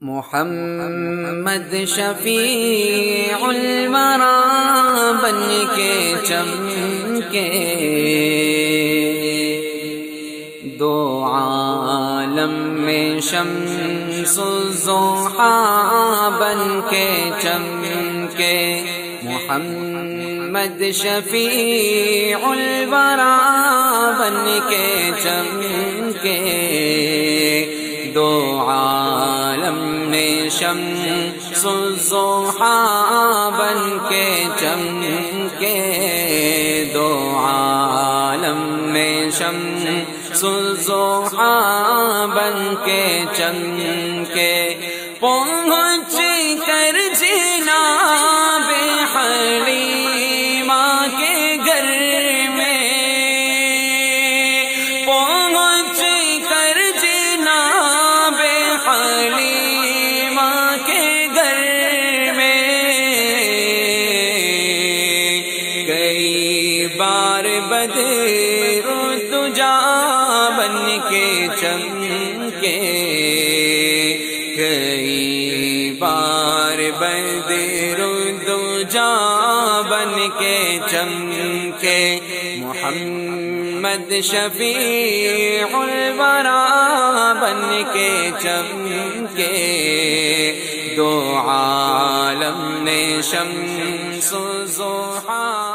محمد شفیع الورا بن کے چمکے، دو عالم میں شمس الضحیٰ بن کے چمکے۔ محمد شفیع الورا بن کے چمکے، دو عالم میں شمس الضحیٰ بن کے چمکے، دو عالم میں شمس الضحیٰ بن کے چمکے۔ پہنچ کر جناب حلیمہ کے گھر میں، پہنچ کر جناب حلیمہ کے گھر میں، کئی بار بدر الدجا بن کے چمکے، کئی بار بدر الدجا بن کے چمکے۔ محمد شفیع الورا بن کے چمکے، دو عالم میں شمس الضحیٰ